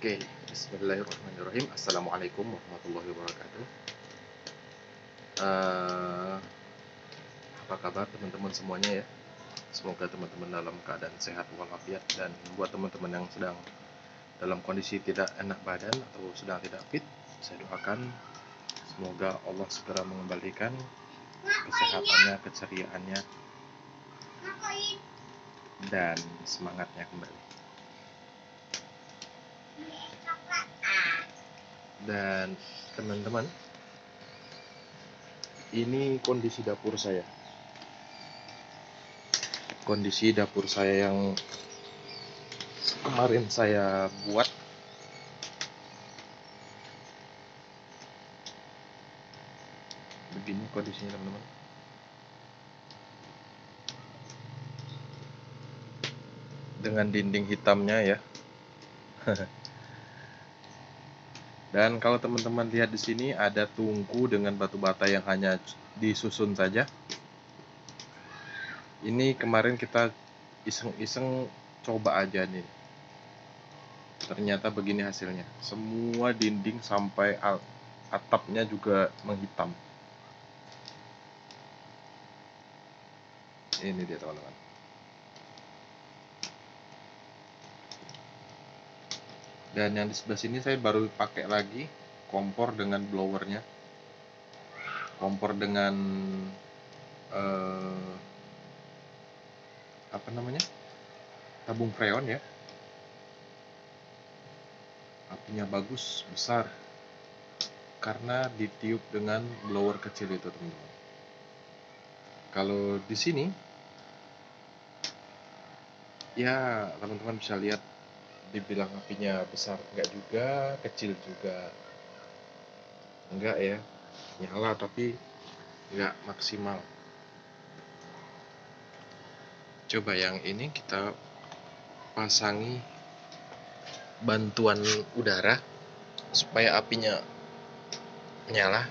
Oke, bismillahirrahmanirrahim. Assalamualaikum warahmatullahi wabarakatuh. Eh, Apa kabar teman-teman semuanya ya? Semoga teman-teman dalam keadaan sehat walafiat, dan buat teman-teman yang sedang dalam kondisi tidak enak badan atau sedang tidak fit, saya doakan semoga Allah segera mengembalikan kesehatannya, keceriaannya, dan semangatnya kembali. Dan teman-teman, ini kondisi dapur saya. Kondisi dapur saya yang kemarin saya buat. Begini kondisinya teman-teman. Dengan dinding hitamnya ya. Dan kalau teman-teman lihat di sini ada tungku dengan batu bata yang hanya disusun saja. Ini kemarin kita iseng-iseng coba aja nih. Ternyata begini hasilnya. Semua dinding sampai atapnya juga menghitam. Ini dia teman-teman. Dan yang di sebelah sini saya baru pakai lagi kompor dengan blowernya. Kompor dengan apa namanya? Tabung freon ya. Apinya bagus, besar. Karena ditiup dengan blower kecil itu, teman-teman. Kalau di sini ya teman-teman bisa lihat, dibilang apinya besar enggak juga, kecil juga enggak ya, nyala tapi enggak maksimal. Coba yang ini kita pasangi bantuan udara supaya apinya nyala.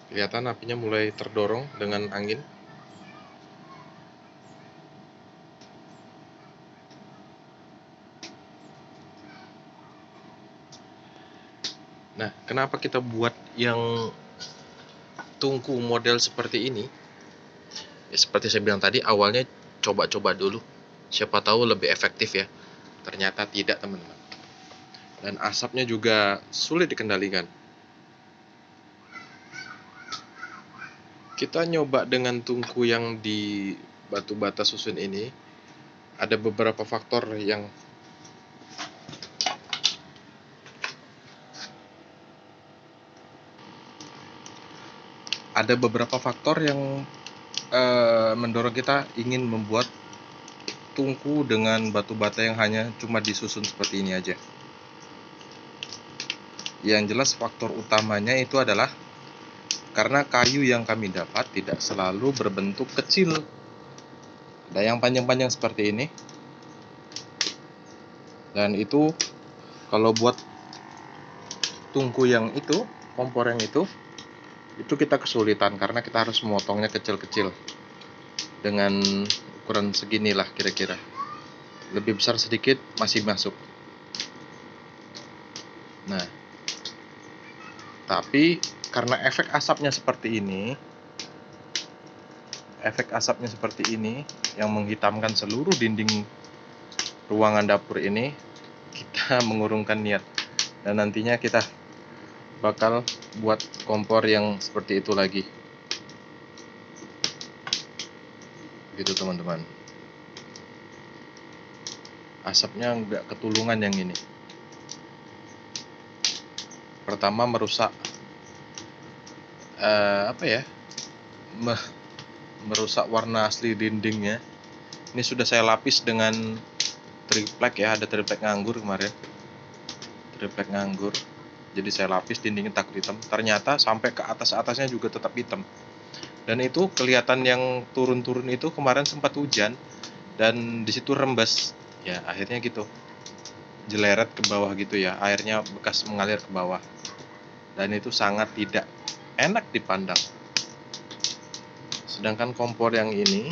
Kelihatan apinya mulai terdorong dengan angin. Nah, kenapa kita buat yang tungku model seperti ini? Ya, seperti saya bilang tadi, awalnya coba-coba dulu. Siapa tahu lebih efektif ya. Ternyata tidak, teman-teman. Dan asapnya juga sulit dikendalikan. Kita nyoba dengan tungku yang di batu bata susun ini. Ada beberapa faktor yang mendorong kita ingin membuat tungku dengan batu bata yang hanya cuma disusun seperti ini aja. Yang jelas faktor utamanya itu adalah karena kayu yang kami dapat tidak selalu berbentuk kecil. Ada yang panjang-panjang seperti ini. Dan itu kalau buat tungku yang itu, kompor yang itu kita kesulitan karena kita harus memotongnya kecil-kecil. Dengan ukuran seginilah kira-kira. Lebih besar sedikit masih masuk. Nah, tapi karena efek asapnya seperti ini yang menghitamkan seluruh dinding ruangan dapur ini, kita mengurungkan niat. Dan nantinya kita bakal buat kompor yang seperti itu lagi. Gitu teman-teman. Asapnya nggak ketulungan yang ini. Pertama merusak merusak warna asli dindingnya. Ini sudah saya lapis dengan triplek ya, ada triplek nganggur kemarin. Triplek nganggur. Jadi saya lapis dindingnya takut hitam. Ternyata sampai ke atas-atasnya juga tetap hitam. Dan itu kelihatan yang turun-turun itu kemarin sempat hujan dan di situ rembes. Ya, akhirnya gitu. Jeleret ke bawah gitu ya, airnya bekas mengalir ke bawah. Dan itu sangat tidak enak dipandang. Sedangkan kompor yang ini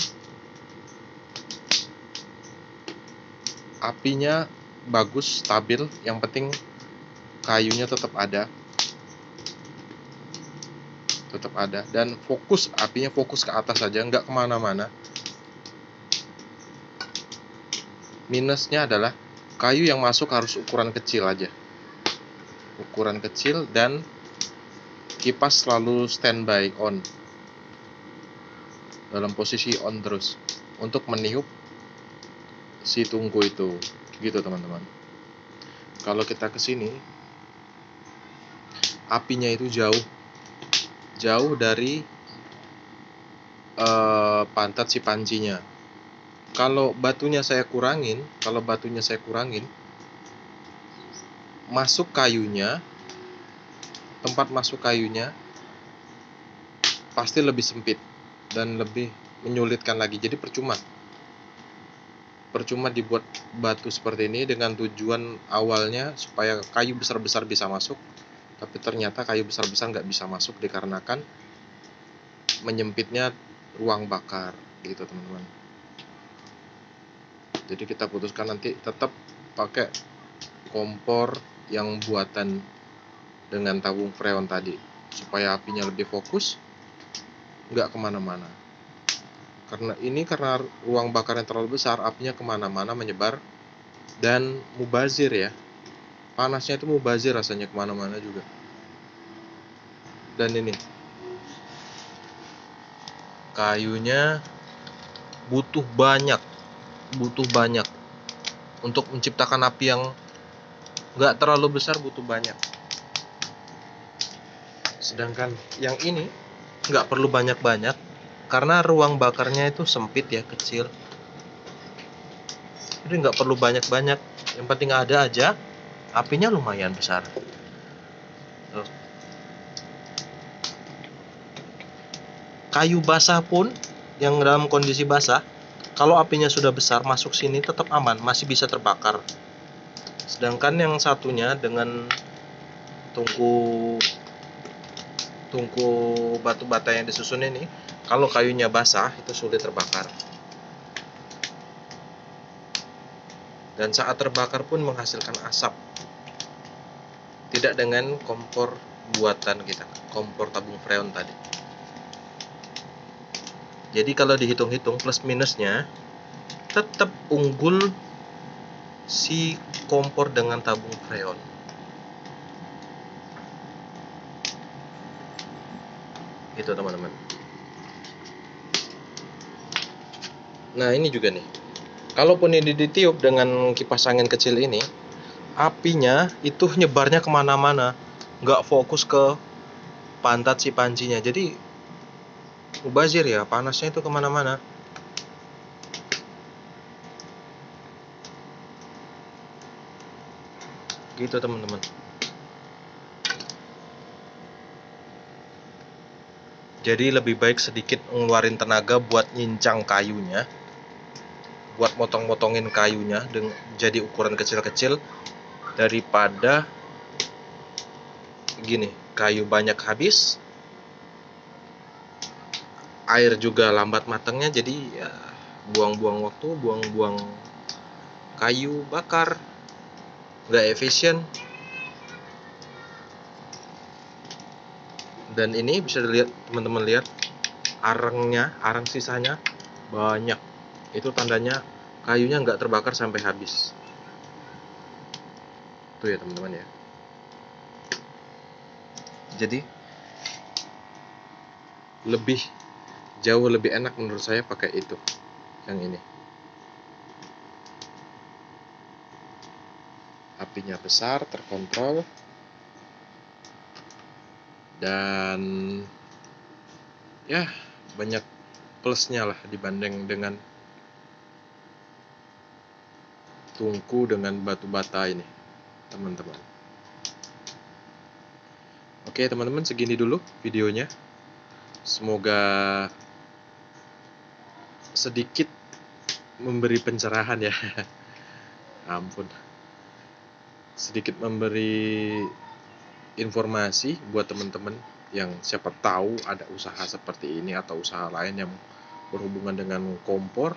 apinya bagus, stabil, yang penting kayunya tetap ada, dan fokus, apinya fokus ke atas saja, nggak kemana-mana. Minusnya adalah kayu yang masuk harus ukuran kecil aja, ukuran kecil, dan kipas selalu standby on, dalam posisi on terus untuk meniup si tungku itu, gitu teman-teman. Kalau kita ke sini, apinya itu jauh dari pantat si pancinya. Kalau batunya saya kurangin, masuk kayunya, tempat masuk kayunya pasti lebih sempit dan lebih menyulitkan lagi. Jadi percuma dibuat batu seperti ini dengan tujuan awalnya supaya kayu besar-besar bisa masuk, tapi ternyata kayu besar-besar nggak bisa masuk dikarenakan menyempitnya ruang bakar, gitu teman-teman. Jadi kita putuskan nanti tetap pakai kompor yang buatan dengan tabung freon tadi, supaya apinya lebih fokus, nggak kemana-mana. Karena ruang bakarnya terlalu besar, apinya kemana-mana menyebar dan mubazir ya. Panasnya itu mubazir rasanya kemana-mana juga. Dan ini kayunya butuh banyak untuk menciptakan api yang nggak terlalu besar, butuh banyak. Sedangkan yang ini nggak perlu banyak-banyak karena ruang bakarnya itu sempit ya, kecil. Jadi nggak perlu banyak-banyak, yang penting ada aja, apinya lumayan besar. Tuh. Kayu basah pun yang dalam kondisi basah, kalau apinya sudah besar masuk sini tetap aman, masih bisa terbakar. Sedangkan yang satunya dengan tungku batu bata yang disusun ini, kalau kayunya basah itu sulit terbakar. Dan saat terbakar pun menghasilkan asap. Tidak dengan kompor buatan kita, kompor tabung freon tadi. Jadi kalau dihitung-hitung plus minusnya, tetap unggul si kompor dengan tabung freon. Gitu teman-teman. Nah ini juga nih, kalaupun ini ditiup dengan kipas angin kecil ini, apinya itu nyebarnya kemana-mana, nggak fokus ke pantat si pancinya. Jadi mubazir ya, panasnya itu kemana-mana. Gitu teman-teman. Jadi lebih baik sedikit ngeluarin tenaga buat nyincang kayunya, buat motong-motongin kayunya jadi ukuran kecil-kecil, daripada gini, kayu banyak habis, air juga lambat matangnya, jadi ya buang-buang waktu, buang-buang kayu bakar, nggak efisien. Dan ini bisa dilihat teman-teman, lihat arang sisanya banyak, itu tandanya kayunya nggak terbakar sampai habis. Tuh ya teman-teman ya. Jadi jauh lebih enak menurut saya pakai itu, yang ini. Apinya besar, terkontrol, dan ya banyak plusnya lah dibanding dengan tungku dengan batu bata ini teman-teman. Oke teman-teman, segini dulu videonya. Semoga sedikit memberi pencerahan ya. Ampun, sedikit memberi informasi buat teman-teman yang siapa tahu ada usaha seperti ini atau usaha lain yang berhubungan dengan kompor.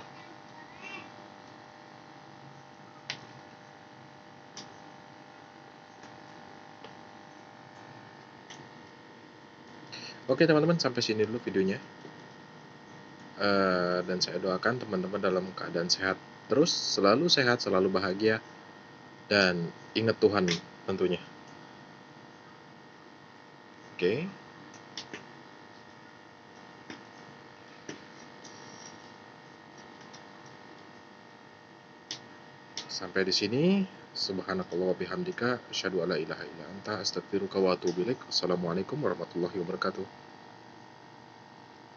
Oke teman-teman, sampai sini dulu videonya. Dan saya doakan teman-teman dalam keadaan sehat terus, selalu sehat, selalu bahagia, dan ingat Tuhan tentunya. Oke. Sampai di sini. Subhanakallah wa bihamdika, asyhadu alla ilaha illa anta, astaghfiruka wa atubu ilaik. Wassalamualaikum warahmatullahi wabarakatuh.